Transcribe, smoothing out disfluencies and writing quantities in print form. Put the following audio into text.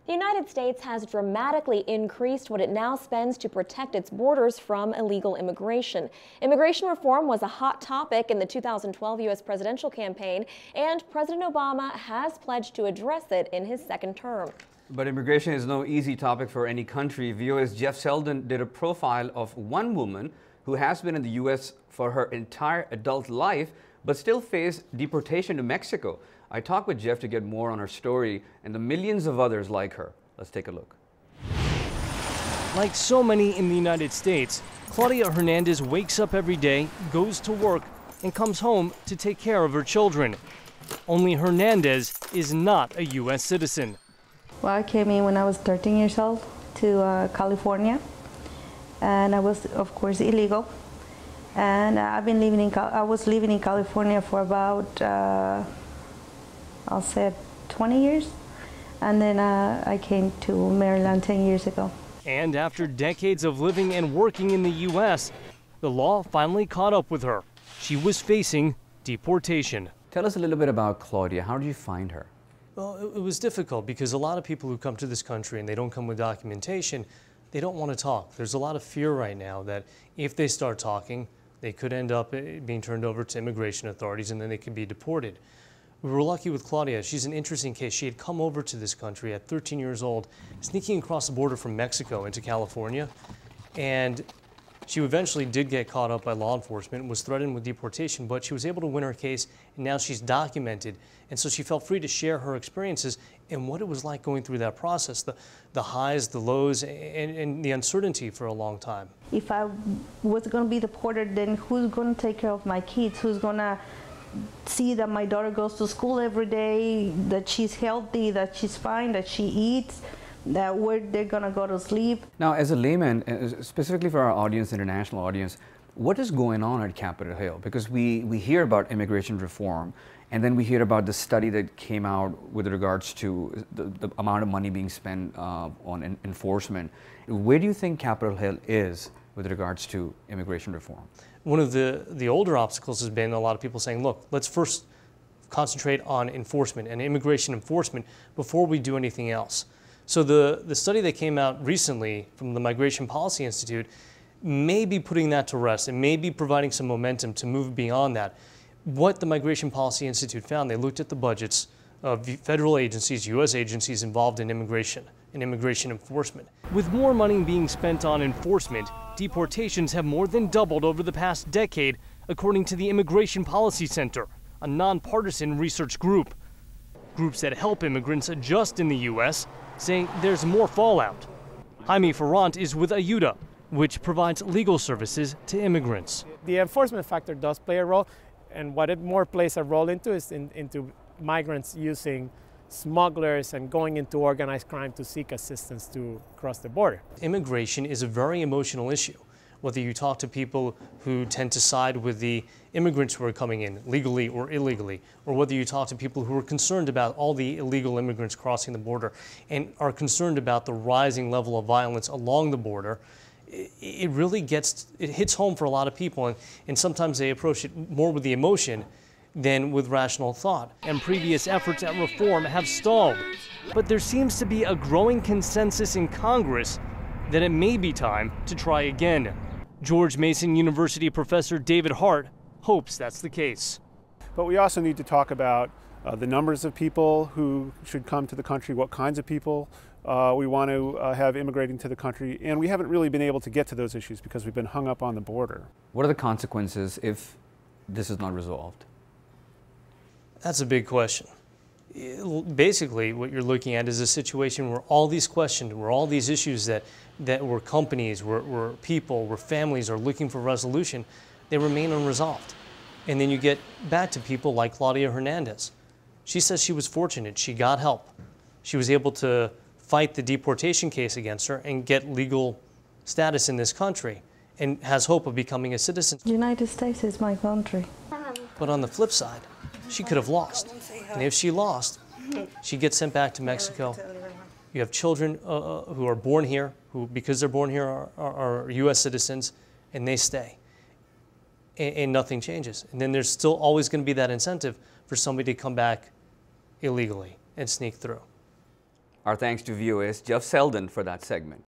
The United States has dramatically increased what it now spends to protect its borders from illegal immigration. Immigration reform was a hot topic in the 2012 U.S. presidential campaign, and President Obama has pledged to address it in his second term. But immigration is no easy topic for any country. VOA's Jeff Seldin did a profile of one woman who has been in the U.S. for her entire adult life, but still faced deportation to Mexico. I talked with Jeff to get more on her story and the millions of others like her. Let's take a look. Like so many in the United States, Claudia Hernandez wakes up every day, goes to work, and comes home to take care of her children. Only Hernandez is not a U.S. citizen. Well, I came in when I was 13 years old to California, and I was, of course, illegal. And I was living in California for about I'll say 20 years, and then I came to Maryland 10 years ago. And after decades of living and working in the U.S., the law finally caught up with her. She was facing deportation. Tell us a little bit about Claudia. How did you find her? Well, it was difficult because a lot of people who come to this country and they don't come with documentation, they don't want to talk. There's a lot of fear right now that if they start talking, they could end up being turned over to immigration authorities and then they could be deported. We were lucky with Claudia. She's an interesting case. She had come over to this country at 13 years old, sneaking across the border from Mexico into California. And she eventually did get caught up by law enforcement, was threatened with deportation, but she was able to win her case, and now she's documented. And so she felt free to share her experiences and what it was like going through that process, the highs, the lows, and the uncertainty for a long time. If I was going to be deported, then who's going to take care of my kids? Who's going to see that my daughter goes to school every day, that she's healthy, that she's fine, that she eats, that where they're gonna go to sleep? Now, as a layman, specifically for our audience, international audience, what is going on at Capitol Hill? Because we hear about immigration reform, and then we hear about the study that came out with regards to the amount of money being spent on enforcement. Where do you think Capitol Hill is with regards to immigration reform? One of the older obstacles has been a lot of people saying, look, let's first concentrate on enforcement and immigration enforcement before we do anything else. So the study that came out recently from the Migration Policy Institute may be putting that to rest and may be providing some momentum to move beyond that. What the Migration Policy Institute found, they looked at the budgets of federal agencies, U.S. agencies involved in immigration and immigration enforcement. With more money being spent on enforcement, deportations have more than doubled over the past decade, according to the Immigration Policy Center, a nonpartisan research group. Groups that help immigrants adjust in the U.S. say there's more fallout. Jaime Ferrant is with AYUDA, which provides legal services to immigrants. The enforcement factor does play a role, and what it more plays a role into is into migrants using smugglers and going into organized crime to seek assistance to cross the border. Immigration is a very emotional issue. Whether you talk to people who tend to side with the immigrants who are coming in, legally or illegally, or whether you talk to people who are concerned about all the illegal immigrants crossing the border and are concerned about the rising level of violence along the border, it really hits home for a lot of people, and sometimes they approach it more with the emotion than with rational thought. And previous efforts at reform have stalled. But there seems to be a growing consensus in Congress that it may be time to try again. George Mason University professor David Hart hopes that's the case. But we also need to talk about the numbers of people who should come to the country, what kinds of people we want to have immigrating to the country, and we haven't really been able to get to those issues because we've been hung up on the border. What are the consequences if this is not resolved? That's a big question. Basically, what you're looking at is a situation where all these questions, where all these issues that were companies, where people, where families are looking for resolution, they remain unresolved. And then you get back to people like Claudia Hernandez. She says she was fortunate. She got help. She was able to fight the deportation case against her and get legal status in this country and has hope of becoming a citizen. The United States is my country. But on the flip side, she could have lost. And if she lost, she gets sent back to Mexico. You have children who are born here, who, because they're born here, are U.S. citizens, and they stay. And nothing changes. And then there's still always going to be that incentive for somebody to come back illegally and sneak through. Our thanks to VOA's Jeff Seldin for that segment.